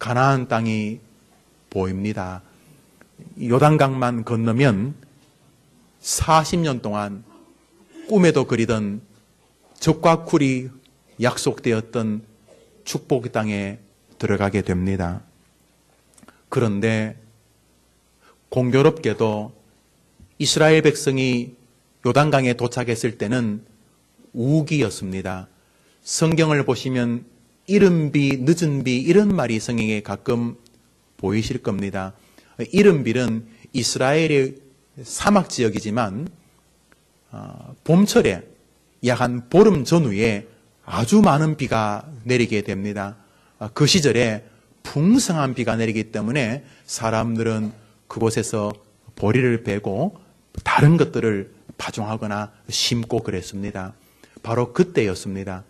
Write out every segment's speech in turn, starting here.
가나안 땅이 보입니다. 요단강만 건너면 40년 동안 꿈에도 그리던 적과 굴이 약속되었던 축복의 땅에 들어가게 됩니다. 그런데 공교롭게도 이스라엘 백성이 요단강에 도착했을 때는 우기였습니다. 성경을 보시면 이른 비, 늦은 비 이런 말이 성경에 가끔 보이실 겁니다. 이른 비는 이스라엘의 사막 지역이지만 봄철에 약 한 보름 전후에 아주 많은 비가 내리게 됩니다. 그 시절에 풍성한 비가 내리기 때문에 사람들은 그곳에서 보리를 베고 다른 것들을 파종하거나 심고 그랬습니다. 바로 그때였습니다.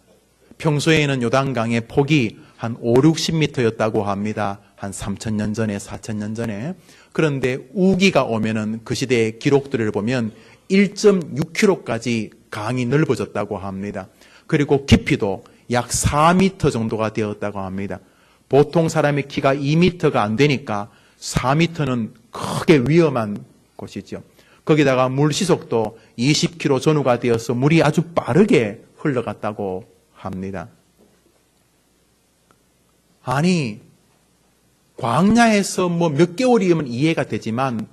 평소에는 요단강의 폭이 한 5, 60m였다고 합니다. 한 3,000년 전에, 4,000년 전에. 그런데 우기가 오면은 그 시대의 기록들을 보면 1.6km까지 강이 넓어졌다고 합니다. 그리고 깊이도 약 4m 정도가 되었다고 합니다. 보통 사람의 키가 2m가 안 되니까 4m는 크게 위험한 곳이죠. 거기다가 물 시속도 20km 전후가 되어서 물이 아주 빠르게 흘러갔다고 합니다. 아니, 광야에서 몇 개월이면 이해가 되지만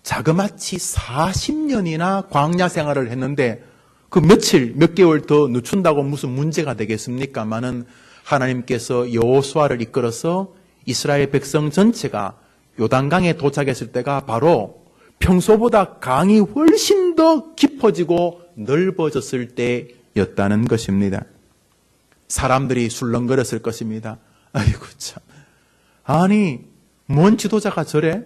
자그마치 40년이나 광야 생활을 했는데 그 며칠, 몇 개월 더 늦춘다고 무슨 문제가 되겠습니까마는 하나님께서 여호수아를 이끌어서 이스라엘 백성 전체가 요단강에 도착했을 때가 바로 평소보다 강이 훨씬 더 깊어지고 넓어졌을 때였다는 것입니다. 사람들이 술렁거렸을 것입니다. 아이고 참, 아니 뭔 지도자가 저래?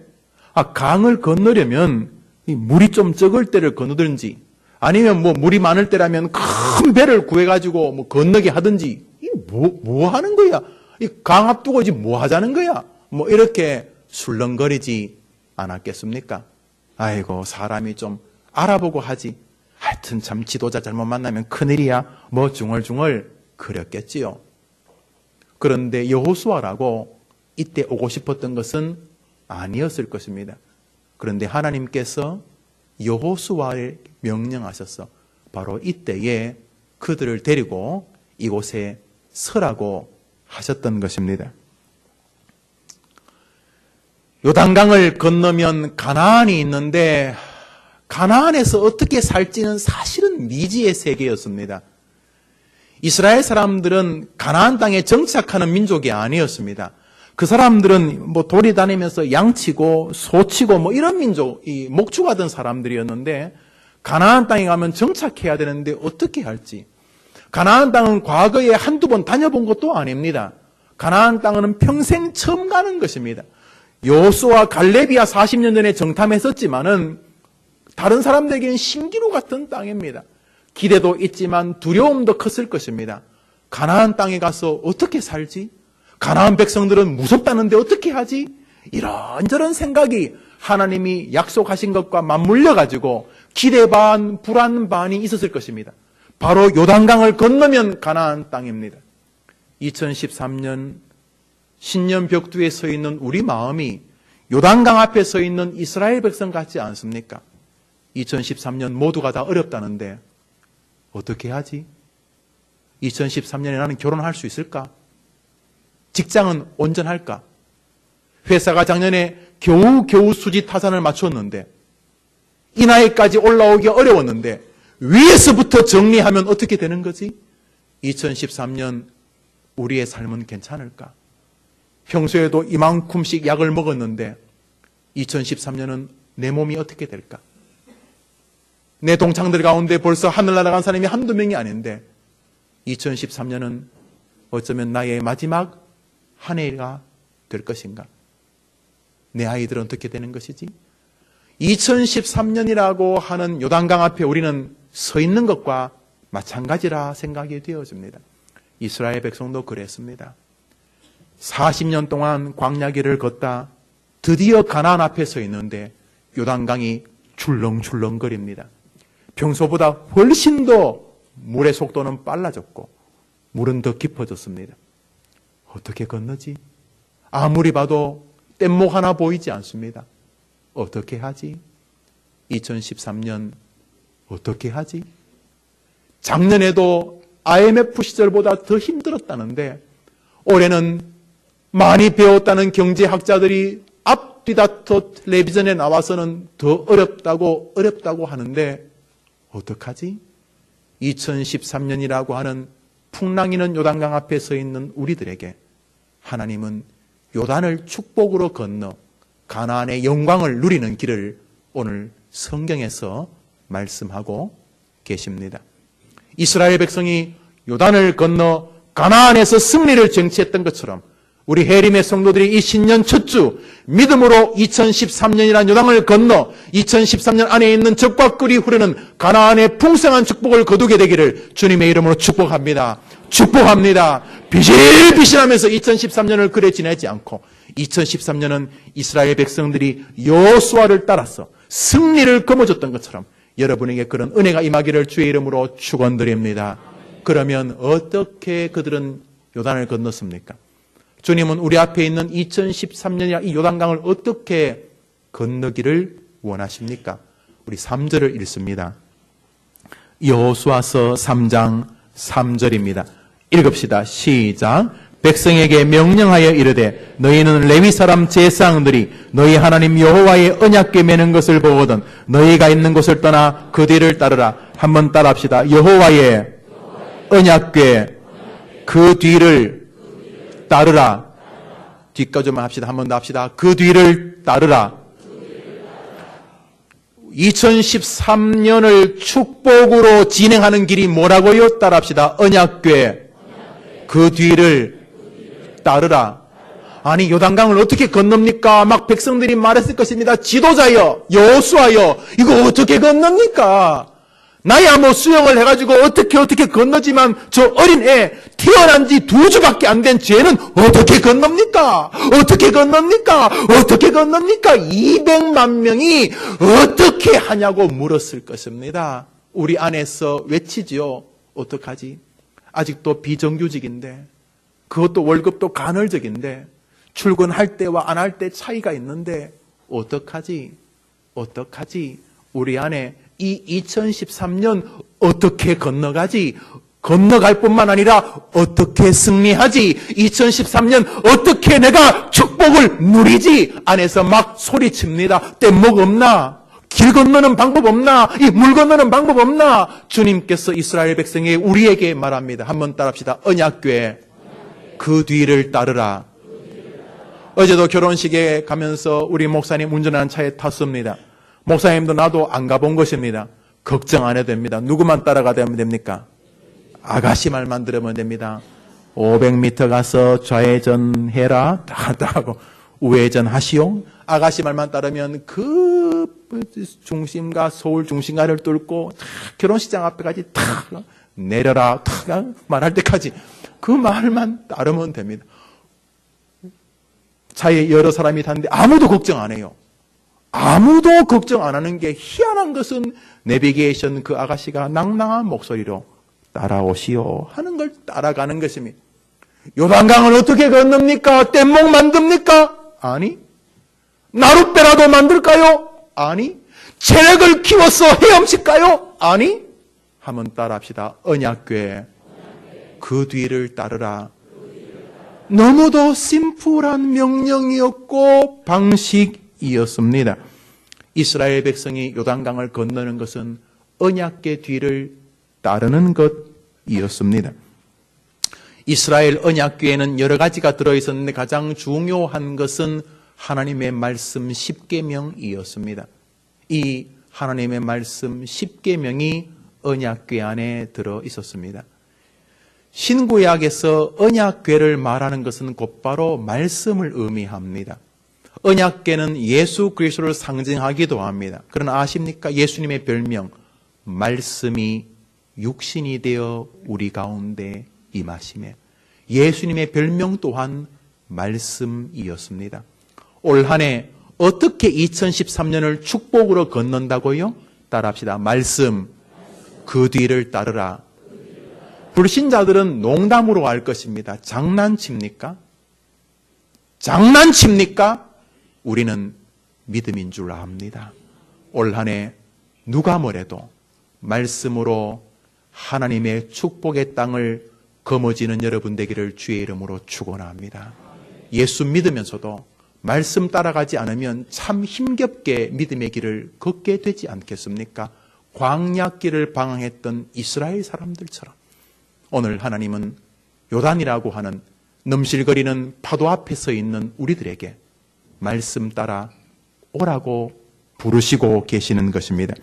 강을 건너려면 물이 좀 적을 때를 건너든지 아니면 물이 많을 때라면 큰 배를 구해가지고 건너게 하든지 뭐 하는 거야? 이 강 앞두고 뭐 하자는 거야? 이렇게 술렁거리지 않았겠습니까? 아이고 사람이 좀 알아보고 하지. 하여튼 참 지도자 잘못 만나면 큰일이야. 중얼중얼 그랬겠지요. 그런데 여호수아라고 이때 오고 싶었던 것은 아니었을 것입니다. 그런데 하나님께서 여호수아를 명령하셔서 바로 이때에 그들을 데리고 이곳에 서라고 하셨던 것입니다. 요단강을 건너면 가나안이 있는데 가나안에서 어떻게 살지는 사실은 미지의 세계였습니다. 이스라엘 사람들은 가나안 땅에 정착하는 민족이 아니었습니다. 그 사람들은 돌이 다니면서 양치고 소치고 이런 민족, 목축하던 사람들이었는데 가나안 땅에 가면 정착해야 되는데 어떻게 할지. 가나안 땅은 과거에 한두 번 다녀본 것도 아닙니다. 가나안 땅은 평생 처음 가는 것입니다. 여호수아 갈렙이야 40년 전에 정탐했었지만은 다른 사람들에게는 신기루 같은 땅입니다. 기대도 있지만 두려움도 컸을 것입니다. 가나안 땅에 가서 어떻게 살지? 가나안 백성들은 무섭다는데 어떻게 하지? 이런저런 생각이 하나님이 약속하신 것과 맞물려 가지고 기대 반, 불안 반이 있었을 것입니다. 바로 요단강을 건너면 가나안 땅입니다. 2013년 신년 벽두에 서 있는 우리 마음이 요단강 앞에 서 있는 이스라엘 백성 같지 않습니까? 2013년 모두가 다 어렵다는데 어떻게 하지? 2013년에 나는 결혼할 수 있을까? 직장은 온전할까? 회사가 작년에 겨우 수지 타산을 맞췄는데 이 나이까지 올라오기 어려웠는데 위에서부터 정리하면 어떻게 되는 거지? 2013년 우리의 삶은 괜찮을까? 평소에도 이만큼씩 약을 먹었는데 2013년은 내 몸이 어떻게 될까? 내 동창들 가운데 벌써 하늘 날아간 사람이 한두 명이 아닌데 2013년은 어쩌면 나의 마지막 한 해가 될 것인가? 내 아이들은 어떻게 되는 것이지? 2013년이라고 하는 요단강 앞에 우리는 서 있는 것과 마찬가지라 생각이 되어집니다. 이스라엘 백성도 그랬습니다. 40년 동안 광야길을 걷다 드디어 가나안 앞에 서 있는데 요단강이 출렁출렁거립니다. 평소보다 훨씬 더 물의 속도는 빨라졌고 물은 더 깊어졌습니다. 어떻게 건너지? 아무리 봐도 뗏목 하나 보이지 않습니다. 어떻게 하지? 2013년 어떻게 하지? 작년에도 IMF 시절보다 더 힘들었다는데 올해는 많이 배웠다는 경제학자들이 앞뒤다퉈 텔레비전에 나와서는 더 어렵다고 하는데 어떡하지? 2013년이라고 하는 풍랑이는 요단강 앞에 서 있는 우리들에게 하나님은 요단을 축복으로 건너 가나안의 영광을 누리는 길을 오늘 성경에서 말씀하고 계십니다. 이스라엘 백성이 요단을 건너 가나안에서 승리를 쟁취했던 것처럼 우리 해림의 성도들이 이 신년 첫 주 믿음으로 2013년이라는 요단을 건너 2013년 안에 있는 적과 꿀이 흐르는 가나안의 풍성한 축복을 거두게 되기를 주님의 이름으로 축복합니다. 축복합니다. 비실비실하면서 2013년을 그래 지내지 않고 2013년은 이스라엘 백성들이 여호수아를 따라서 승리를 거머쥐었던 것처럼 여러분에게 그런 은혜가 임하기를 주의 이름으로 축원드립니다. 그러면 어떻게 그들은 요단을 건넜습니까? 주님은 우리 앞에 있는 2013년이라 이 요단강을 어떻게 건너기를 원하십니까? 우리 3절을 읽습니다. 여호수아서 3장 3절입니다. 읽읍시다. 시작. 백성에게 명령하여 이르되 너희는 레위 사람 제사장들이 너희 하나님 여호와의 언약궤 매는 것을 보거든 너희가 있는 곳을 떠나 그 뒤를 따르라. 한번 따라합시다. 여호와의 언약궤 그 뒤를 따르라. 뒤까지만 합시다. 한 번 더 합시다. 그 뒤를 따르라. 2013년을 축복으로 진행하는 길이 뭐라고요? 따라합시다. 언약궤 그 뒤를 따르라. 아니 요단강을 어떻게 건넙니까? 막 백성들이 말했을 것입니다. 지도자여 여호수아여 이거 어떻게 건넙니까? 나야 뭐 수영을 해가지고 어떻게 건너지만 저 어린 애 태어난 지 2주밖에 안 된 쟤는 어떻게 건넙니까? 어떻게 건넙니까? 어떻게 건넙니까? 200만 명이 어떻게 하냐고 물었을 것입니다. 우리 안에서 외치지요. 어떡하지? 아직도 비정규직인데 그것도 월급도 간헐적인데 출근할 때와 안 할 때 차이가 있는데 어떡하지? 어떡하지? 우리 안에 이 2013년 어떻게 건너가지? 건너갈 뿐만 아니라 어떻게 승리하지? 2013년 어떻게 내가 축복을 누리지? 안에서 막 소리칩니다. 뗏목 없나? 길 건너는 방법 없나? 이 물 건너는 방법 없나? 주님께서 이스라엘 백성에 우리에게 말합니다. 한번 따라합시다. 언약궤 그 뒤를 따르라. 어제도 결혼식에 가면서 우리 목사님 운전하는 차에 탔습니다. 목사님도 나도 안 가본 것입니다. 걱정 안 해도 됩니다. 누구만 따라가면 됩니까? 아가씨 말만 들으면 됩니다. 500m 가서 좌회전해라. 다 하고 우회전 하시오. 아가씨 말만 따르면 그 중심가 서울 중심가를 뚫고 결혼식장 앞에까지 탁 내려라 탁 말할 때까지 그 말만 따르면 됩니다. 차에 여러 사람이 탔는데 아무도 걱정 안 해요. 아무도 걱정 안 하는 게 희한한 것은 내비게이션 그 아가씨가 낭낭한 목소리로 따라오시오 하는 걸 따라가는 것입니다. 요단강을 어떻게 건넙니까? 뗏목 만듭니까? 아니. 나룻배라도 만들까요? 아니. 체력을 키워서 헤엄칠까요? 아니. 한번 따라합시다. 언약궤 그 뒤를 따르라. 너무도 심플한 명령이었고 방식이었습니다. 이스라엘 백성이 요단강을 건너는 것은 언약궤 뒤를 따르는 것이었습니다. 이스라엘 언약궤에는 여러 가지가 들어있었는데 가장 중요한 것은 하나님의 말씀 10계명이었습니다. 이 하나님의 말씀 10계명이 언약궤 안에 들어있었습니다. 신구약에서 언약궤를 말하는 것은 곧바로 말씀을 의미합니다. 언약궤는 예수 그리스도를 상징하기도 합니다. 그러나 아십니까? 예수님의 별명 말씀이 육신이 되어 우리 가운데 임하시매 예수님의 별명 또한 말씀이었습니다. 올 한 해 어떻게 2013년을 축복으로 건넌다고요? 따라합시다. 말씀 그 뒤를 따르라. 불신자들은 농담으로 할 것입니다. 장난칩니까? 장난칩니까? 우리는 믿음인 줄 압니다. 올 한 해 누가 뭐래도 말씀으로 하나님의 축복의 땅을 거머쥐는 여러분 되기를 주의 이름으로 축원합니다. 예수 믿으면서도 말씀 따라가지 않으면 참 힘겹게 믿음의 길을 걷게 되지 않겠습니까? 광야길을 방황했던 이스라엘 사람들처럼 오늘 하나님은 요단이라고 하는 넘실거리는 파도 앞에 서 있는 우리들에게 말씀 따라 오라고 부르시고 계시는 것입니다.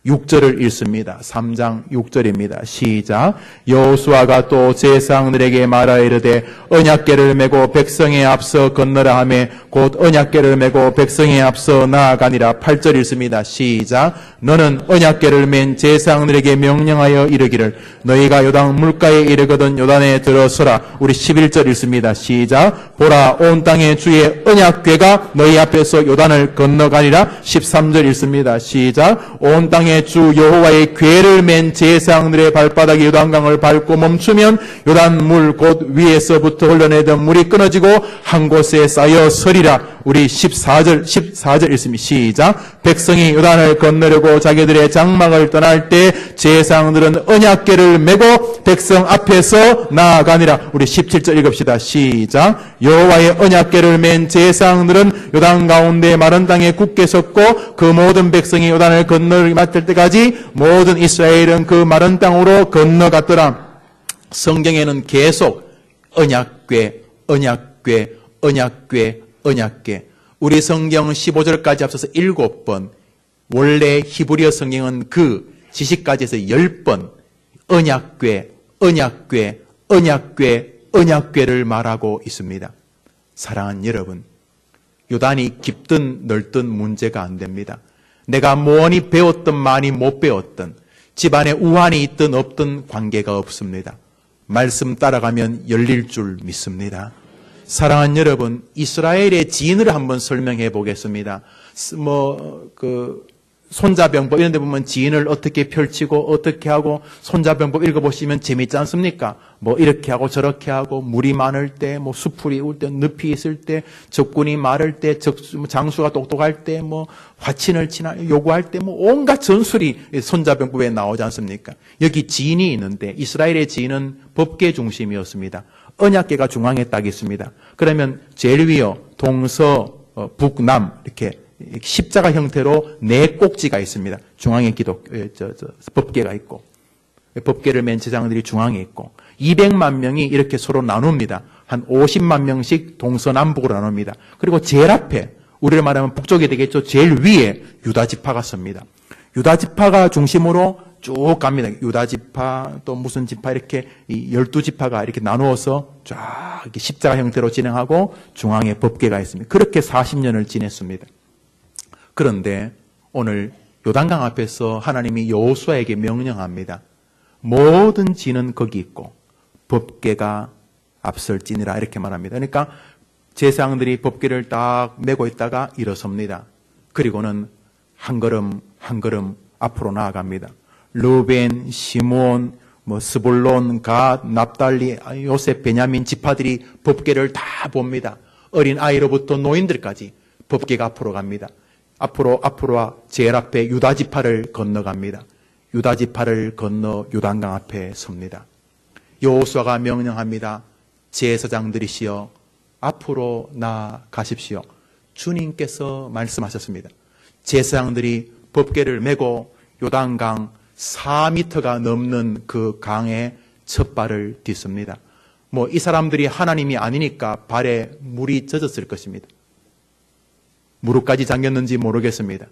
6절을 읽습니다. 3장 6절입니다. 시작. 여호수아가 또 제사장들에게 말하여 이르되 언약궤를 메고 백성에 앞서 건너라 하며 곧 언약궤를 메고 백성에 앞서 나아가니라. 8절 읽습니다. 시작. 너는 언약궤를 맨 제사장들에게 명령하여 이르기를 너희가 요단 물가에 이르거든 요단에 들어서라. 우리 11절 읽습니다. 시작. 보라 온 땅의 주의 언약궤가 너희 앞에서 요단을 건너가니라. 13절 읽습니다. 시작. 온 땅의 주 여호와의 궤를 맨 제사장들의 발바닥이 요단강을 밟고 멈추면 요단 물 곧 위에서부터 흘러내던 물이 끊어지고 한 곳에 쌓여 서리라. 우리 14절 읽습니다. 시작. 백성이 요단을 건너려고 자기들의 장막을 떠날 때 제사장들은 언약궤를 메고 백성 앞에서 나아가니라. 우리 17절 읽읍시다. 시작. 여호와의 언약궤를 맨 제사장들은 요단 가운데 마른 땅에 굳게 섰고 그 모든 백성이 요단을 건너를 맡을 때까지 모든 이스라엘은 그 마른 땅으로 건너갔더라. 성경에는 계속 언약궤, 언약궤, 언약궤, 언약궤. 우리 성경 15절까지 앞서서 7번, 원래 히브리어 성경은 그 지식까지 해서 10번 언약궤, 언약궤, 언약궤, 언약궤를 말하고 있습니다. 사랑하는 여러분, 요단이 깊든 넓든 문제가 안 됩니다. 내가 많이 배웠든 많이 못 배웠든 집안에 우환이 있든 없든 관계가 없습니다. 말씀 따라가면 열릴 줄 믿습니다. 사랑하는 여러분, 이스라엘의 지인을 한번 설명해 보겠습니다. 손자병법 이런 데 보면 지인을 어떻게 펼치고 어떻게 하고 손자병법 읽어보시면 재밌지 않습니까? 뭐 이렇게 하고 저렇게 하고 물이 많을 때, 뭐 수풀이 올 때, 늪이 있을 때, 적군이 많을 때, 장수가 똑똑할 때, 뭐 화친을 요구할 때, 뭐 온갖 전술이 손자병법에 나오지 않습니까? 여기 지인이 있는데 이스라엘의 지인은 법계 중심이었습니다. 언약궤가 중앙에 딱 있습니다. 그러면 제일 위요 동서 북남 이렇게 십자가 형태로 네 꼭지가 있습니다. 중앙에 법궤가 있고 법궤를 맨 제사장들이 중앙에 있고 200만 명이 이렇게 서로 나눕니다. 한 50만 명씩 동서남북으로 나눕니다. 그리고 제일 앞에 우리를 말하면 북쪽이 되겠죠. 제일 위에 유다지파가 섭니다. 유다지파가 중심으로 쭉 갑니다. 유다지파 또 무슨 지파 이렇게 12지파가 이렇게 나누어서 쫙 이렇게 십자가 형태로 진행하고 중앙에 법궤가 있습니다. 그렇게 40년을 지냈습니다. 그런데 오늘 요단강 앞에서 하나님이 여호수아에게 명령합니다. 모든 진은 거기 있고 법궤가 앞설지니라 이렇게 말합니다. 그러니까 제사장들이 법궤를 딱 메고 있다가 일어섭니다. 그리고는 한 걸음 한 걸음 앞으로 나아갑니다. 르벤, 시므온, 스불론, 갓, 납달리, 요셉, 베냐민 지파들이 법궤를 다 봅니다. 어린 아이로부터 노인들까지 법궤가 앞으로 갑니다. 앞으로와 제일 앞에 유다지파를 건너갑니다. 유다지파를 건너 요단강 앞에 섭니다. 여호수아가 명령합니다. 제사장들이시여 앞으로 나아가십시오. 주님께서 말씀하셨습니다. 제사장들이 법궤를 메고 요단강 4m가 넘는 그 강에 첫 발을 딛습니다. 이 사람들이 하나님이 아니니까 발에 물이 젖었을 것입니다. 무릎까지 잠겼는지 모르겠습니다.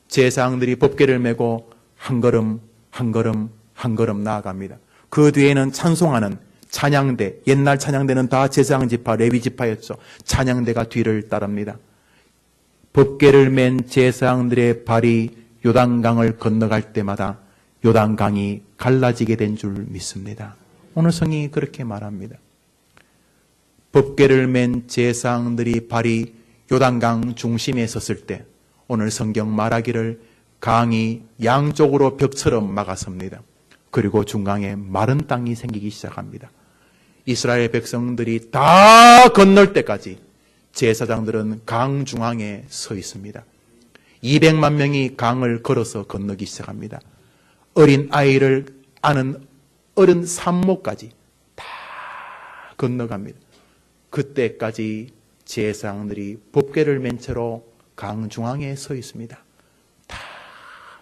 제사장들이 법궤를 메고 한 걸음 한 걸음 한 걸음 나아갑니다. 그 뒤에는 찬송하는 찬양대, 옛날 찬양대는 다 제사장 지파, 레위 지파였죠. 찬양대가 뒤를 따릅니다. 법궤를 맨 제사장들의 발이 요단강을 건너갈 때마다 요단강이 갈라지게 된 줄 믿습니다. 오늘 성경이 그렇게 말합니다. 법궤를 맨 제사장들이 발이 요단강 중심에 섰을 때 오늘 성경 말하기를 강이 양쪽으로 벽처럼 막아섭니다. 그리고 중앙에 마른 땅이 생기기 시작합니다. 이스라엘 백성들이 다 건널 때까지 제사장들은 강 중앙에 서 있습니다. 200만 명이 강을 걸어서 건너기 시작합니다. 어린 아이를 아는 어른 산모까지 다 건너갑니다. 그때까지 제사장들이 법궤를 맨 채로 강 중앙에 서 있습니다. 다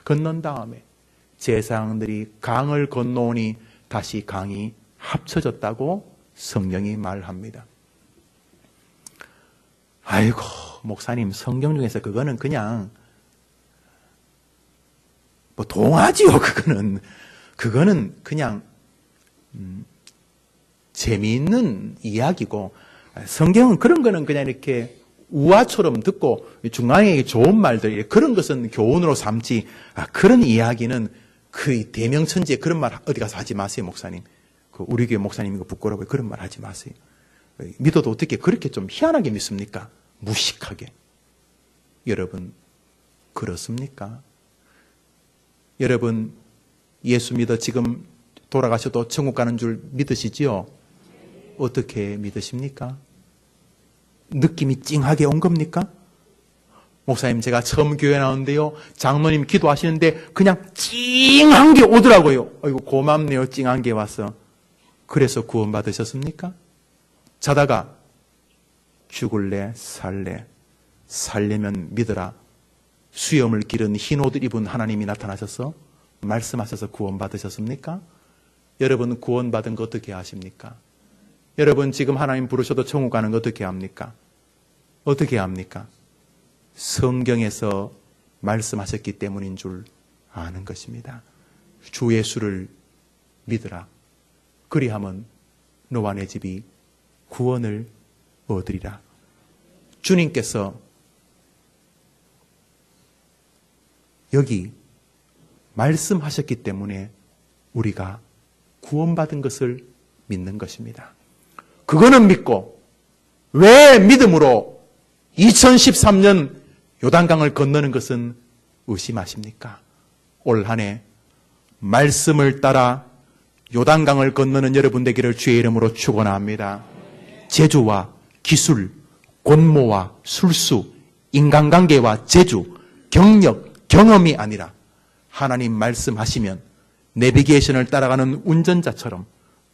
건넌 다음에 제사장들이 강을 건너오니 다시 강이 합쳐졌다고 성경이 말합니다. 아이고, 목사님, 성경 중에서 그거는 그냥 뭐 동화지요. 그거는 그냥 재미있는 이야기고, 성경은 그런 거는 그냥 이렇게 우화처럼 듣고 중간에 좋은 말들, 그런 것은 교훈으로 삼지, 그런 이야기는 그 대명천지에 그런 말 어디 가서 하지 마세요, 목사님. 우리 교회 목사님 이거 부끄러워요. 그런 말 하지 마세요. 믿어도 어떻게 그렇게 좀 희한하게 믿습니까? 무식하게. 여러분, 그렇습니까? 여러분, 예수 믿어 지금 돌아가셔도 천국 가는 줄 믿으시지요? 어떻게 믿으십니까? 느낌이 찡하게 온 겁니까? 목사님, 제가 처음 교회 나오는데요, 장로님 기도하시는데 그냥 찡한 게 오더라고요. 아이고, 고맙네요, 찡한 게 와서. 그래서 구원 받으셨습니까? 자다가 죽을래 살래, 살려면 믿어라, 수염을 기른 흰 옷 입은 하나님이 나타나셔서 말씀하셔서 구원 받으셨습니까? 여러분, 구원 받은 거 어떻게 아십니까? 여러분, 지금 하나님 부르셔도 천국 가는 거 어떻게 합니까? 어떻게 합니까? 성경에서 말씀하셨기 때문인 줄 아는 것입니다. 주 예수를 믿으라. 그리하면 너와 내 집이 구원을 얻으리라. 주님께서 여기 말씀하셨기 때문에 우리가 구원받은 것을 믿는 것입니다. 그거는 믿고, 왜 믿음으로 2013년 요단강을 건너는 것은 의심하십니까? 올 한 해 말씀을 따라 요단강을 건너는 여러분 되기를 주의 이름으로 축원합니다. 재주와 기술, 권모와 술수, 인간관계와 재주, 경력, 경험이 아니라 하나님 말씀하시면 내비게이션을 따라가는 운전자처럼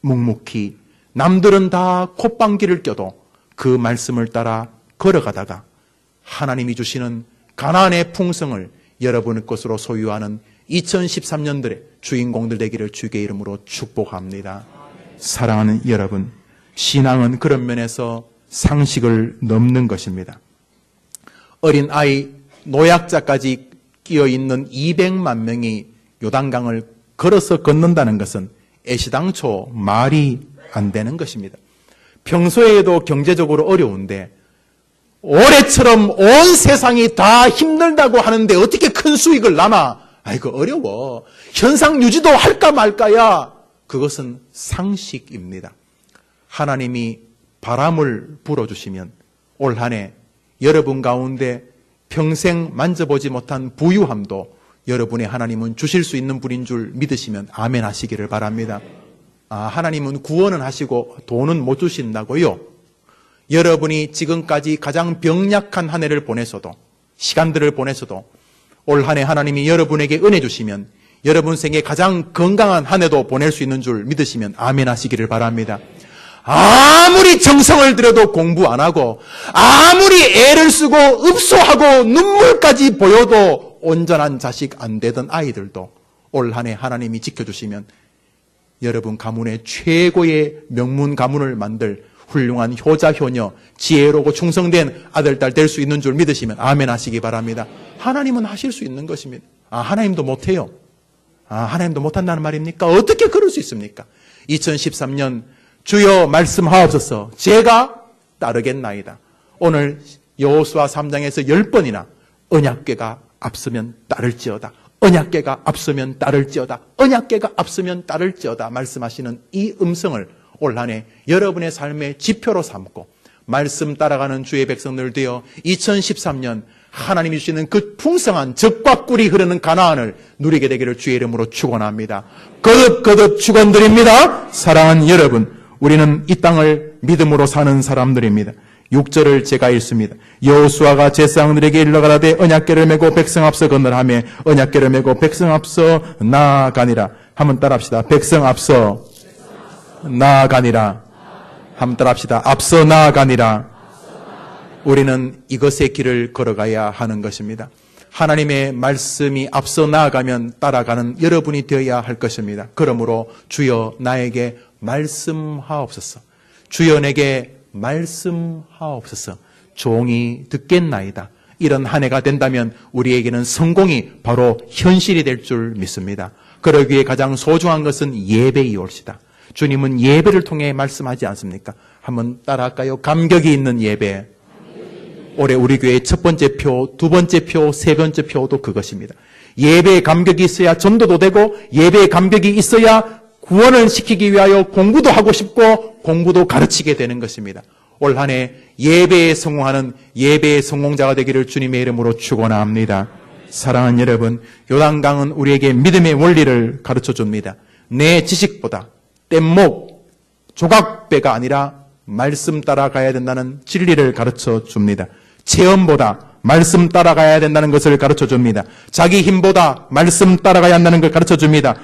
묵묵히 남들은 다 콧방귀를 껴도 그 말씀을 따라 걸어가다가 하나님이 주시는 가나안의 풍성을 여러분의 것으로 소유하는 2013년들의 주인공들 되기를 주의 이름으로 축복합니다. 사랑하는 여러분, 신앙은 그런 면에서 상식을 넘는 것입니다. 어린 아이, 노약자까지 끼어있는 200만 명이 요단강을 걸어서 건넌다는 것은 애시당초 말이 안 되는 것입니다. 평소에도 경제적으로 어려운데 올해처럼 온 세상이 다 힘들다고 하는데 어떻게 큰 수익을 남아? 아이고, 어려워. 현상 유지도 할까 말까야. 그것은 상식입니다. 하나님이 바람을 불어주시면 올 한 해 여러분 가운데 평생 만져보지 못한 부유함도 여러분의 하나님은 주실 수 있는 분인 줄 믿으시면 아멘 하시기를 바랍니다. 하나님은 구원은 하시고 돈은 못 주신다고요? 여러분이 지금까지 가장 병약한 한 해를 보내서도, 시간들을 보내서도 올 한 해 하나님이 여러분에게 은혜 주시면 여러분 생에 가장 건강한 한 해도 보낼 수 있는 줄 믿으시면 아멘 하시기를 바랍니다. 아무리 정성을 들여도 공부 안 하고, 아무리 애를 쓰고 읍소하고 눈물까지 보여도 온전한 자식 안 되던 아이들도 올 한 해 하나님이 지켜주시면 여러분 가문의 최고의 명문 가문을 만들 훌륭한 효자 효녀, 지혜로고 충성된 아들 딸 될 수 있는 줄 믿으시면 아멘 하시기 바랍니다. 하나님은 하실 수 있는 것입니다. 하나님도 못해요. 하나님도 못한다는 말입니까? 어떻게 그럴 수 있습니까? 2013년 주여 말씀하옵소서, 제가 따르겠나이다. 오늘 여호수아 3장에서 10번이나 언약궤가 앞서면 따를지어다, 언약궤가 앞서면 따를지어다, 언약궤가 앞서면 따를지어다 말씀하시는 이 음성을 올 한 해 여러분의 삶의 지표로 삼고 말씀 따라가는 주의 백성들 되어 2013년 하나님이 주시는 그 풍성한 젖과 꿀이 흐르는 가나안을 누리게 되기를 주의 이름으로 축원합니다. 거듭 축원드립니다. 사랑하는 여러분, 우리는 이 땅을 믿음으로 사는 사람들입니다. 6절을 제가 읽습니다. 여호수아가 제사장들에게 일러 가라되 언약궤를 메고 백성 앞서 건너라 하며 언약궤를 메고 백성 앞서 나아가니라. 한번 따라합시다. 백성 앞서 나아가니라. 한번 따라합시다. 앞서 나아가니라. 우리는 이것의 길을 걸어가야 하는 것입니다. 하나님의 말씀이 앞서 나아가면 따라가는 여러분이 되어야 할 것입니다. 그러므로 주여 나에게 말씀하옵소서. 주여 내게 말씀하옵소서. 종이 듣겠나이다. 이런 한 해가 된다면 우리에게는 성공이 바로 현실이 될 줄 믿습니다. 그러기에 가장 소중한 것은 예배이올시다. 주님은 예배를 통해 말씀하지 않습니까? 한번 따라할까요? 감격이 있는 예배. 올해 우리 교회의 첫 번째 표, 두 번째 표, 세 번째 표도 그것입니다. 예배의 감격이 있어야 전도도 되고 예배의 감격이 있어야 구원을 시키기 위하여 공부도 하고 싶고 공부도 가르치게 되는 것입니다. 올 한 해 예배에 성공하는 예배의 성공자가 되기를 주님의 이름으로 축원합니다. 사랑하는 여러분, 요단강은 우리에게 믿음의 원리를 가르쳐 줍니다. 내 지식보다 뗏목, 조각배가 아니라 말씀 따라가야 된다는 진리를 가르쳐 줍니다. 체험보다 말씀 따라가야 된다는 것을 가르쳐 줍니다. 자기 힘보다 말씀 따라가야 한다는 걸 가르쳐 줍니다.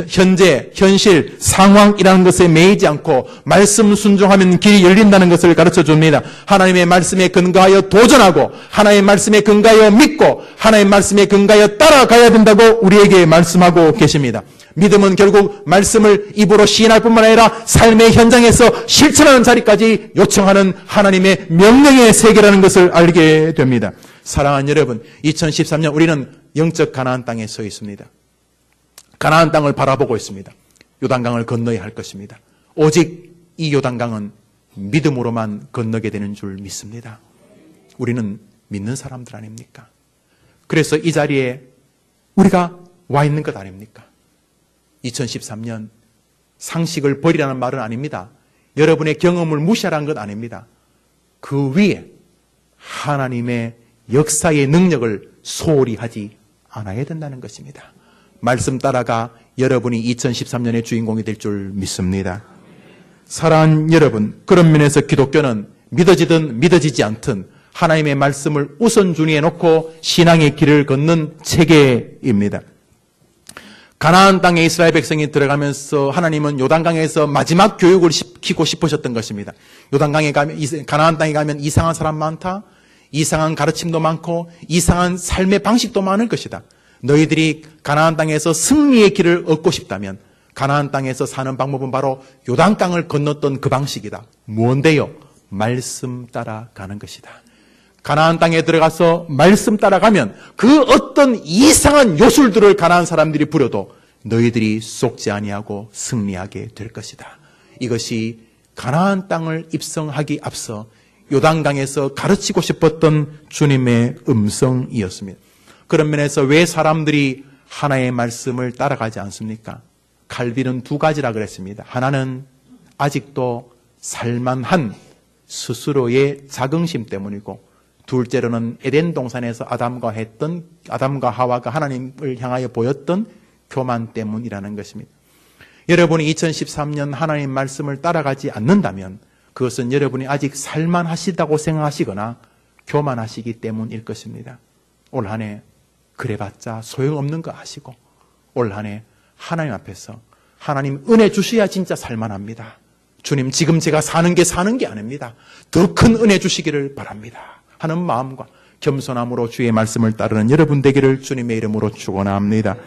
현재, 현실, 상황이라는 것에 매이지 않고 말씀 순종하면 길이 열린다는 것을 가르쳐 줍니다. 하나님의 말씀에 근거하여 도전하고 하나님의 말씀에 근거하여 믿고 하나님의 말씀에 근거하여 따라가야 된다고 우리에게 말씀하고 계십니다. 믿음은 결국 말씀을 입으로 시인할 뿐만 아니라 삶의 현장에서 실천하는 자리까지 요청하는 하나님의 명령의 세계라는 것을 알게 됩니다. 사랑하는 여러분, 2013년 우리는 영적 가나안 땅에 서 있습니다. 가나안 땅을 바라보고 있습니다. 요단강을 건너야 할 것입니다. 오직 이 요단강은 믿음으로만 건너게 되는 줄 믿습니다. 우리는 믿는 사람들 아닙니까? 그래서 이 자리에 우리가 와 있는 것 아닙니까? 2013년 상식을 버리라는 말은 아닙니다. 여러분의 경험을 무시하라는 것 아닙니다. 그 위에 하나님의 역사의 능력을 소홀히 하지 않아야 된다는 것입니다. 말씀 따라가 여러분이 2013년의 주인공이 될 줄 믿습니다. 사랑하는 여러분, 그런 면에서 기독교는 믿어지든 믿어지지 않든 하나님의 말씀을 우선순위에 놓고 신앙의 길을 걷는 체계입니다. 가나안 땅에 이스라엘 백성이 들어가면서 하나님은 요단강에서 마지막 교육을 시키고 싶으셨던 것입니다. 요단강에 가면, 가나안 땅에 가면 이상한 사람 많다. 이상한 가르침도 많고 이상한 삶의 방식도 많을 것이다. 너희들이 가나안 땅에서 승리의 길을 얻고 싶다면 가나안 땅에서 사는 방법은 바로 요단강을 건넜던 그 방식이다. 뭔데요? 말씀 따라가는 것이다. 가나안 땅에 들어가서 말씀 따라가면 그 어떤 이상한 요술들을 가나안 사람들이 부려도 너희들이 속지 아니하고 승리하게 될 것이다. 이것이 가나안 땅을 입성하기 앞서 요단강에서 가르치고 싶었던 주님의 음성이었습니다. 그런 면에서 왜 사람들이 하나의 말씀을 따라가지 않습니까? 갈비는 두 가지라 그랬습니다. 하나는 아직도 살만한 스스로의 자긍심 때문이고 둘째로는 에덴 동산에서 아담과 하와가 하나님을 향하여 보였던 교만 때문이라는 것입니다. 여러분이 2013년 하나님 말씀을 따라가지 않는다면 그것은 여러분이 아직 살만하시다고 생각하시거나 교만하시기 때문일 것입니다. 올 한 해 그래봤자 소용없는 거 아시고 올 한 해 하나님 앞에서 하나님 은혜 주셔야 진짜 살만합니다. 주님 지금 제가 사는 게 아닙니다. 더 큰 은혜 주시기를 바랍니다 하는 마음과 겸손함으로 주의 말씀을 따르는 여러분 되기를 주님의 이름으로 축원합니다.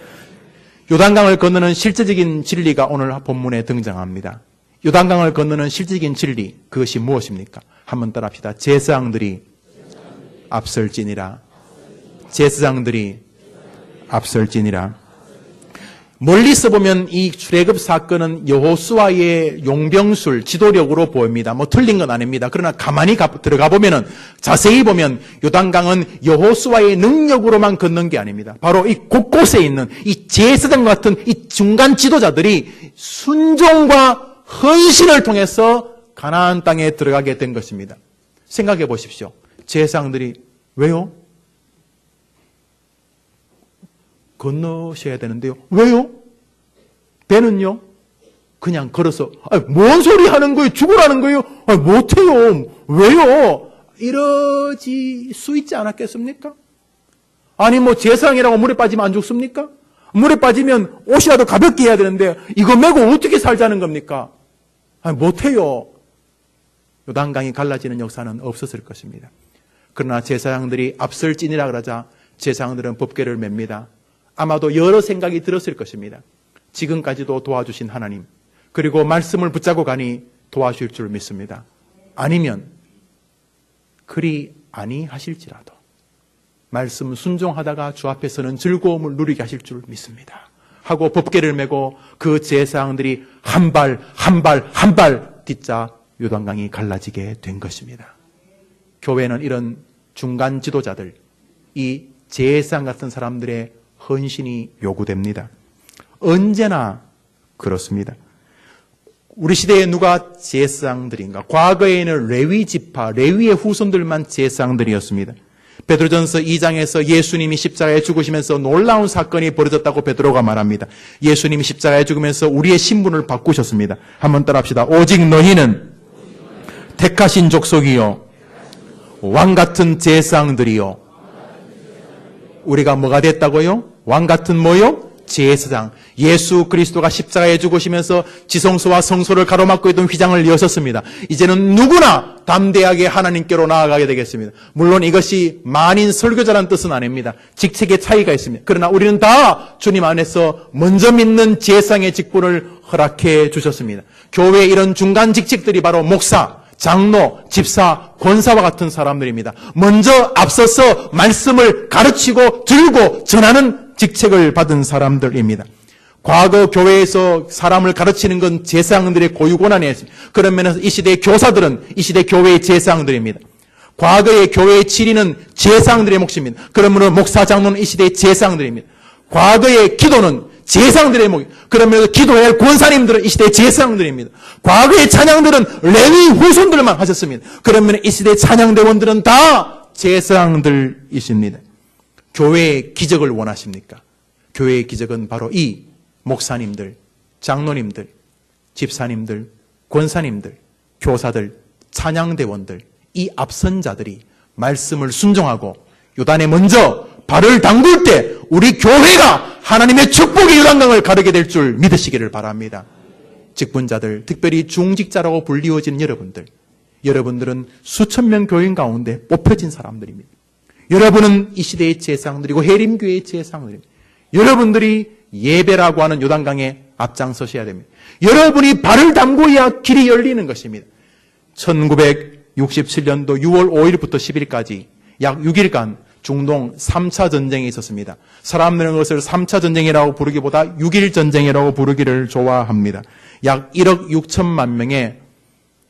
요단강을 건너는 실제적인 진리가 오늘 본문에 등장합니다. 요단강을 건너는 실질적인 진리, 그것이 무엇입니까? 한번 따라합시다. 제사장들이 앞설지니라. 제사장들이 앞설지니라. 멀리서 보면 이 출애굽 사건은 여호수아의 용병술, 지도력으로 보입니다. 틀린 건 아닙니다. 그러나 가만히 들어가 보면은, 자세히 보면 요단강은 여호수아의 능력으로만 걷는 게 아닙니다. 바로 이 곳곳에 있는 이 제사장 같은 이 중간 지도자들이 순종과 헌신을 통해서 가나안 땅에 들어가게 된 것입니다. 생각해 보십시오. 제사장들이 왜요? 건너셔야 되는데요. 왜요? 배는요? 그냥 걸어서 뭔 소리 하는 거예요? 죽으라는 거예요? 못해요. 왜요? 이러지 수 있지 않았겠습니까? 아니 뭐 제사장이라고 물에 빠지면 안 죽습니까? 물에 빠지면 옷이라도 가볍게 해야 되는데 이거 메고 어떻게 살자는 겁니까? 못해요. 요단강이 갈라지는 역사는 없었을 것입니다. 그러나 제사장들이 앞설진이라 그러자 제사장들은 법궤를 맵니다. 아마도 여러 생각이 들었을 것입니다. 지금까지도 도와주신 하나님, 그리고 말씀을 붙잡고 가니 도와주실 줄 믿습니다. 아니면 그리 아니하실지라도 말씀 순종하다가 주 앞에서는 즐거움을 누리게 하실 줄 믿습니다. 하고 법궤를 메고 그 제사장들이 한 발 한 발 한 발 딛자 요단강이 갈라지게 된 것입니다. 교회는 이런 중간 지도자들, 이 제사장 같은 사람들의 헌신이 요구됩니다. 언제나 그렇습니다. 우리 시대에 누가 제사장들인가? 과거에는 레위 지파, 레위의 후손들만 제사장들이었습니다. 베드로전서 2장에서 예수님이 십자가에 죽으시면서 놀라운 사건이 벌어졌다고 베드로가 말합니다. 예수님이 십자가에 죽으면서 우리의 신분을 바꾸셨습니다. 한번 따라합시다. 오직 너희는 택하신 족속이요 왕같은 제사장들이요. 우리가 뭐가 됐다고요? 왕같은 뭐요? 제사장. 예수 그리스도가 십자가에 죽으시면서 지성소와 성소를 가로막고 있던 휘장을 여셨습니다. 이제는 누구나 담대하게 하나님께로 나아가게 되겠습니다. 물론 이것이 만인 설교자라는 뜻은 아닙니다. 직책의 차이가 있습니다. 그러나 우리는 다 주님 안에서 먼저 믿는 제사장의 직분을 허락해 주셨습니다. 교회의 이런 중간 직책들이 바로 목사, 장로, 집사, 권사와 같은 사람들입니다. 먼저 앞서서 말씀을 가르치고 들고 전하는 직책을 받은 사람들입니다. 과거 교회에서 사람을 가르치는 건 제사장들의 고유 권한이었습니다. 그런 면에서 이 시대의 교사들은 이 시대 교회의 제사장들입니다. 과거의 교회의 지리는 제사장들의 몫입니다. 그러므로 목사, 장로는 이 시대의 제사장들입니다. 과거의 기도는 제사장들의 몫. 그러면서 기도해야 할 권사님들은 이 시대의 제사장들입니다. 과거의 찬양들은 레위 후손들만 하셨습니다. 그러면 이 시대의 찬양대원들은 다 제사장들이십니다. 교회의 기적을 원하십니까? 교회의 기적은 바로 이 목사님들, 장로님들, 집사님들, 권사님들, 교사들, 찬양대원들, 이 앞선 자들이 말씀을 순종하고 요단에 먼저 발을 담글 때 우리 교회가 하나님의 축복의 요단강을 가르게 될 줄 믿으시기를 바랍니다. 직분자들, 특별히 중직자라고 불리워지는 여러분들은 수천 명 교인 가운데 뽑혀진 사람들입니다. 여러분은 이 시대의 제사장들이고 해림교회의 제사장들입니다. 여러분들이 예배라고 하는 요단강에 앞장서셔야 됩니다. 여러분이 발을 담고야 길이 열리는 것입니다. 1967년도 6월 5일부터 10일까지 약 6일간 중동 3차 전쟁이 있었습니다. 사람들은 그것을 3차 전쟁이라고 부르기보다 6일 전쟁이라고 부르기를 좋아합니다. 약 1억 6천만 명의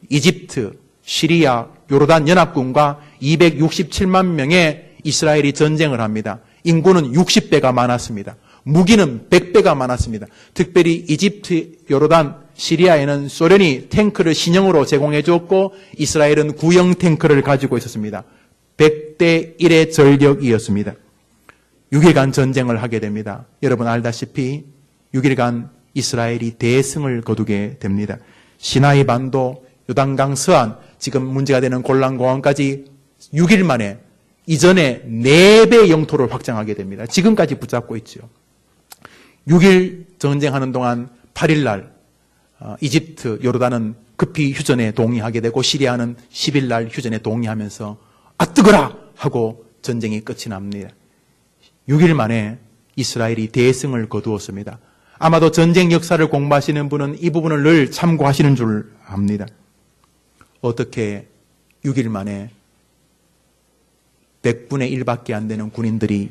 이집트, 시리아, 요르단 연합군과 267만 명의 이스라엘이 전쟁을 합니다. 인구는 60배가 많았습니다. 무기는 100배가 많았습니다. 특별히 이집트, 요르단, 시리아에는 소련이 탱크를 신형으로 제공해 주었고 이스라엘은 구형 탱크를 가지고 있었습니다. 100대 1의 전력이었습니다. 6일간 전쟁을 하게 됩니다. 여러분 알다시피 6일간 이스라엘이 대승을 거두게 됩니다. 시나이 반도, 요단강 서안, 지금 문제가 되는 골란공원까지 6일 만에 이전에 4배 영토를 확장하게 됩니다. 지금까지 붙잡고 있죠. 6일 전쟁하는 동안 8일 날 이집트, 요르단은 급히 휴전에 동의하게 되고 시리아는 10일 날 휴전에 동의하면서 아 뜨거라 하고 전쟁이 끝이 납니다. 6일 만에 이스라엘이 대승을 거두었습니다. 아마도 전쟁 역사를 공부하시는 분은 이 부분을 늘 참고하시는 줄 압니다. 어떻게 6일 만에 100분의 1밖에 안 되는 군인들이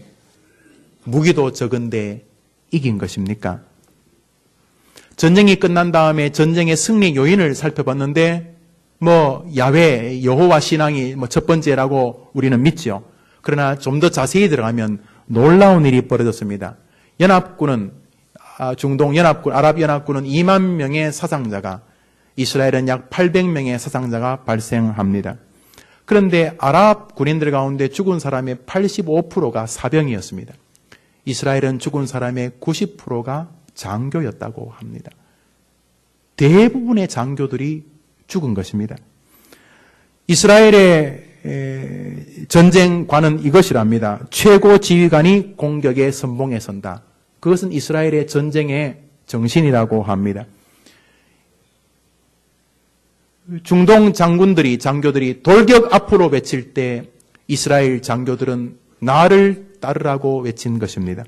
무기도 적은데 이긴 것입니까? 전쟁이 끝난 다음에 전쟁의 승리 요인을 살펴봤는데 야훼, 여호와 신앙이 첫 번째라고 우리는 믿죠. 그러나 좀 더 자세히 들어가면 놀라운 일이 벌어졌습니다. 중동 연합군, 아랍 연합군은 2만 명의 사상자가, 이스라엘은 약 800명의 사상자가 발생합니다. 그런데 아랍 군인들 가운데 죽은 사람의 85%가 사병이었습니다. 이스라엘은 죽은 사람의 90%가 장교였다고 합니다. 대부분의 장교들이 죽은 것입니다. 이스라엘의 전쟁관은 이것이랍니다. 최고 지휘관이 공격에 선봉에 선다. 그것은 이스라엘의 전쟁의 정신이라고 합니다. 중동 장교들이 돌격 앞으로 외칠 때 이스라엘 장교들은 나를 따르라고 외친 것입니다.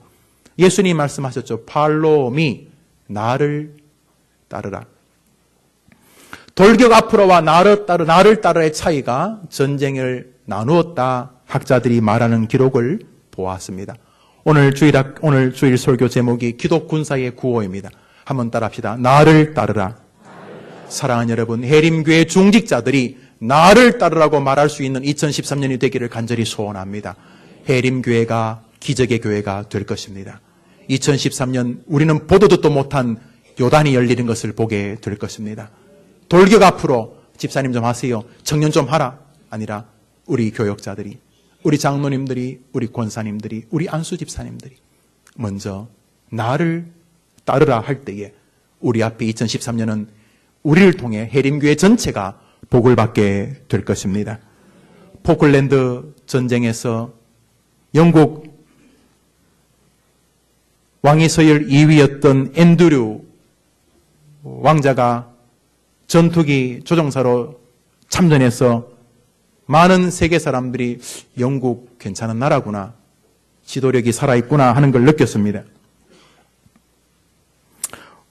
예수님 말씀하셨죠. Follow me. 나를 따르라. 돌격 앞으로와 나를 따르라의 차이가 전쟁을 나누었다. 학자들이 말하는 기록을 보았습니다. 오늘 주일 설교 제목이 기독 군사의 구호입니다. 한번 따라합시다. 나를 따르라. 사랑하는 여러분, 해림교회 중직자들이 나를 따르라고 말할 수 있는 2013년이 되기를 간절히 소원합니다. 해림교회가 기적의 교회가 될 것입니다. 2013년 우리는 보도 듣도 못한 요단이 열리는 것을 보게 될 것입니다. 돌격 앞으로 집사님 좀 하세요. 청년 좀 하라. 아니라 우리 교역자들이, 우리 장로님들이, 우리 권사님들이, 우리 안수 집사님들이 먼저 나를 따르라 할 때에 우리 앞에 2013년은 우리를 통해 해림교회 전체가 복을 받게 될 것입니다. 포클랜드 전쟁에서 영국 왕위 서열 2위였던 앤드류 왕자가 전투기 조종사로 참전해서 많은 세계 사람들이 영국 괜찮은 나라구나, 지도력이 살아있구나 하는 걸 느꼈습니다.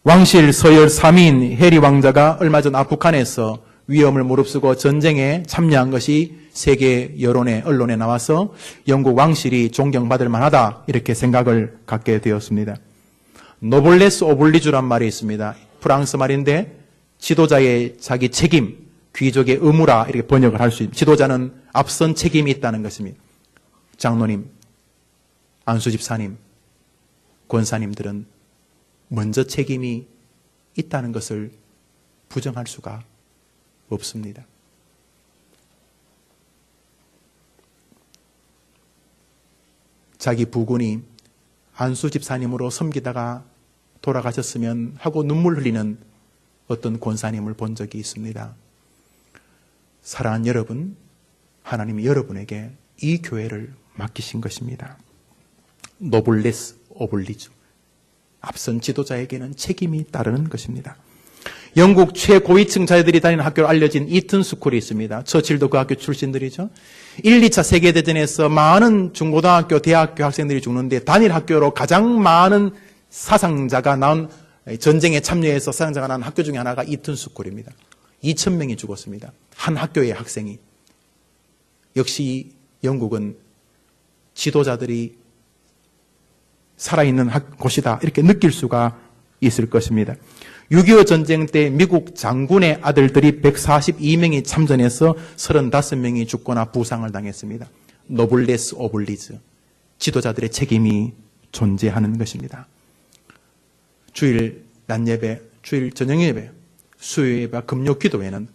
왕실 서열 3위인 해리 왕자가 얼마 전 아프간에서 위험을 무릅쓰고 전쟁에 참여한 것이 세계 여론의 언론에 나와서 영국 왕실이 존경받을 만하다 이렇게 생각을 갖게 되었습니다. 노블레스 오블리주란 말이 있습니다. 프랑스 말인데 지도자의 자기 책임, 귀족의 의무라 이렇게 번역을 할 수 있습니다. 지도자는 앞선 책임이 있다는 것입니다. 장로님, 안수집사님, 권사님들은 먼저 책임이 있다는 것을 부정할 수가 없습니다. 자기 부군이 안수집사님으로 섬기다가 돌아가셨으면 하고 눈물 흘리는 어떤 권사님을 본 적이 있습니다. 사랑하는 여러분, 하나님이 여러분에게 이 교회를 맡기신 것입니다. 노블레스 오블리주. 앞선 지도자에게는 책임이 따르는 것입니다. 영국 최고위층 자녀들이 다니는 학교로 알려진 이튼 스쿨이 있습니다. 처칠도 그 학교 출신들이죠. 1, 2차 세계대전에서 많은 중고등학교, 대학교 학생들이 죽는데 단일 학교로 가장 많은 사상자가 나온, 전쟁에 참여해서 사상자가 나온 학교 중에 하나가 이튼 스쿨입니다. 2,000명이 죽었습니다. 한 학교의 학생이. 역시 영국은 지도자들이 살아있는 곳이다 이렇게 느낄 수가 있을 것입니다. 6.25 전쟁 때 미국 장군의 아들들이 142명이 참전해서 35명이 죽거나 부상을 당했습니다. 노블레스 오블리즈, 지도자들의 책임이 존재하는 것입니다. 주일 낮예배, 주일 저녁예배, 수요예배와 금요 기도회는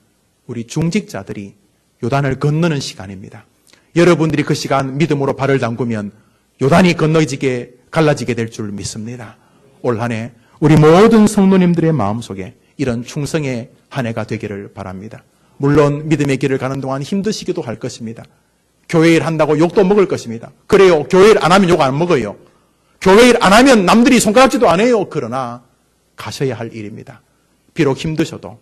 우리 중직자들이 요단을 건너는 시간입니다. 여러분들이 그 시간 믿음으로 발을 담그면 요단이 갈라지게 될 줄 믿습니다. 올 한 해 우리 모든 성도님들의 마음속에 이런 충성의 한 해가 되기를 바랍니다. 물론 믿음의 길을 가는 동안 힘드시기도 할 것입니다. 교회 일 한다고 욕도 먹을 것입니다. 그래요. 교회 일 안 하면 욕 안 먹어요. 교회 일 안 하면 남들이 손가락질도 안 해요. 그러나 가셔야 할 일입니다. 비록 힘드셔도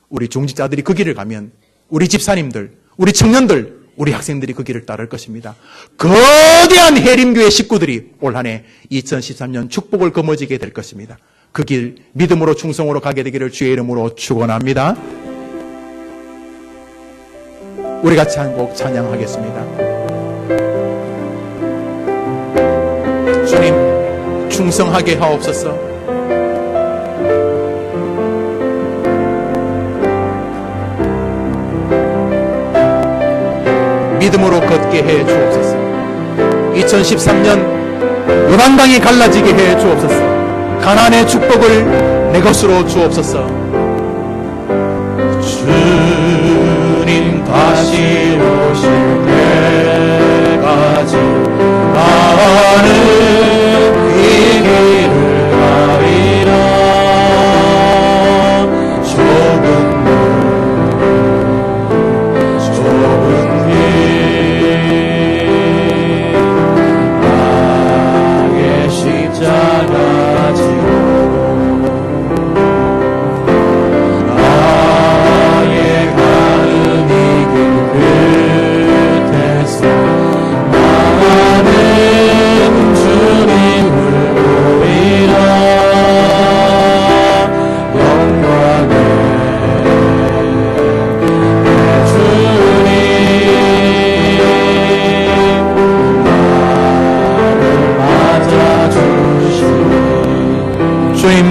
우리 중직자들이 그 길을 가면 우리 집사님들, 우리 청년들, 우리 학생들이 그 길을 따를 것입니다. 거대한 해림교회 식구들이 올 한 해 2013년 축복을 거머쥐게 될 것입니다. 그 길 믿음으로 충성으로 가게 되기를 주의 이름으로 축원합니다. 우리 같이 한 곡 찬양하겠습니다. 주님, 충성하게 하옵소서. 믿음으로 걷게 해 주옵소서. 2013년 요단강이 갈라지게 해 주옵소서. 가나안의 축복을 내 것으로 주옵소서. 주님 다시 오실 때까지 나는 이 길을 가리라. 주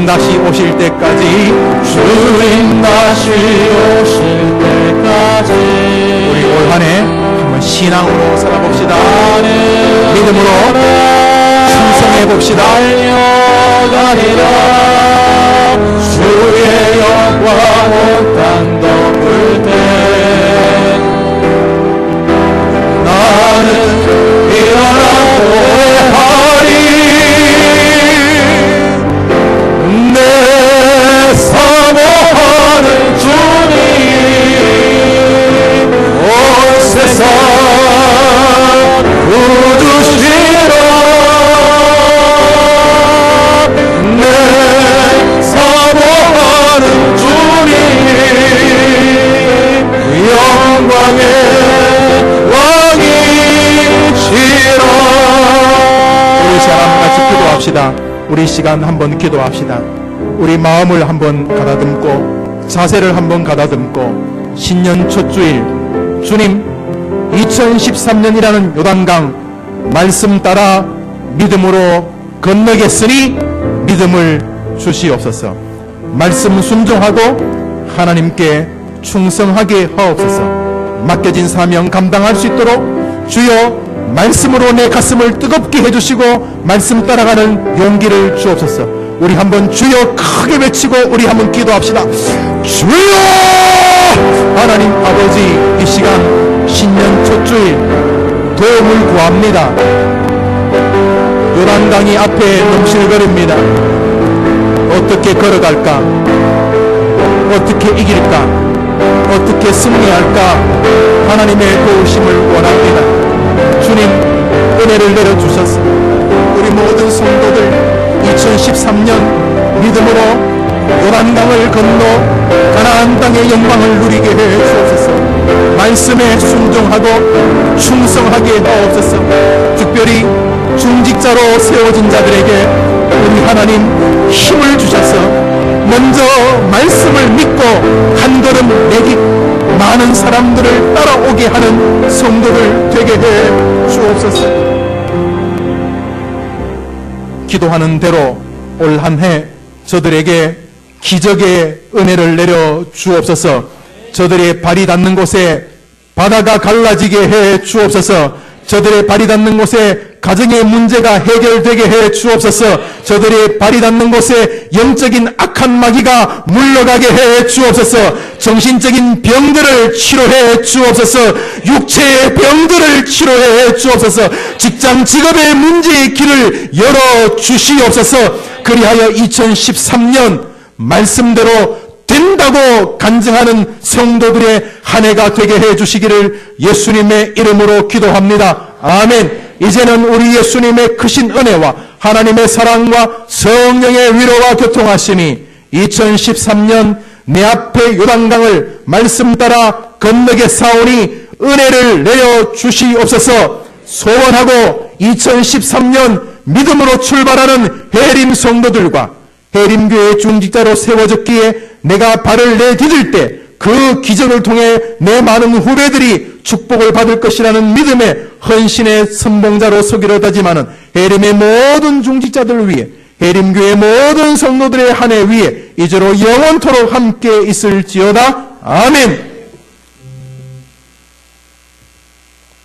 주님 다시 오실 때까지 주님 다시 오실 때까지 우리 올 한 해 한번 신앙으로 살아봅시다. 믿음으로 충성해 봅시다. 달려가리라 주의 영광 온 땅 덮을 때 나는 일어나 노래하리 내 사모하는 주님 온 세상 구주시라 내 사모하는 주님 영광의 왕이시라. 우리 시간 같이 기도합시다. 우리 시간 한번 기도합시다. 우리 마음을 한번 가다듬고 자세를 한번 가다듬고 신년 첫 주일 주님 2013년이라는 요단강 말씀 따라 믿음으로 건너겠으니 믿음을 주시옵소서. 말씀 순종하고 하나님께 충성하게 하옵소서. 맡겨진 사명 감당할 수 있도록 주여 말씀으로 내 가슴을 뜨겁게 해주시고 말씀 따라가는 용기를 주옵소서. 우리 한번 주여 크게 외치고 우리 한번 기도합시다. 주여! 하나님 아버지, 이 시간 신년 첫 주일 도움을 구합니다. 요단강이 앞에 넘실거립니다. 어떻게 걸어갈까? 어떻게 이길까? 어떻게 승리할까? 하나님의 도우심을 원합니다. 주님 은혜를 내려주셔서 우리 모든 성도들 2013년 믿음으로 요단강을 건너 가나안 땅의 영광을 누리게 해 주옵소서. 말씀에 순종하고 충성하게 하옵소서. 특별히 중직자로 세워진 자들에게 우리 하나님 힘을 주셔서 먼저 말씀을 믿고 한 걸음 내딛 많은 사람들을 따라오게 하는 성도들 되게 해 주옵소서. 기도하는 대로 올 한 해 저들에게 기적의 은혜를 내려 주옵소서. 저들의 발이 닿는 곳에 바다가 갈라지게 해 주옵소서. 저들의 발이 닿는 곳에 가정의 문제가 해결되게 해 주옵소서. 저들의 발이 닿는 곳에 영적인 악한 마귀가 물러가게 해 주옵소서. 정신적인 병들을 치료해 주옵소서. 육체의 병들을 치료해 주옵소서. 직장 직업의 문제의 길을 열어 주시옵소서. 그리하여 2013년 말씀대로 된다고 간증하는 성도들의 한 해가 되게 해 주시기를 예수님의 이름으로 기도합니다. 아멘. 이제는 우리 예수님의 크신 은혜와 하나님의 사랑과 성령의 위로와 교통하심이 2013년 내 앞에 요단강을 말씀 따라 건너게 사오니 은혜를 내려 주시옵소서. 소원하고 2013년 믿음으로 출발하는 해림 성도들과 해림교회 중직자로 세워졌기에 내가 발을 내디딜 때 그 기적을 통해 내 많은 후배들이 축복을 받을 것이라는 믿음의 헌신의 선봉자로 서기로 다짐하는 해림의 모든 중직자들을 위해 해림교회 모든 성도들의 한 해 위에 이제로 영원토록 함께 있을지어다. 아멘.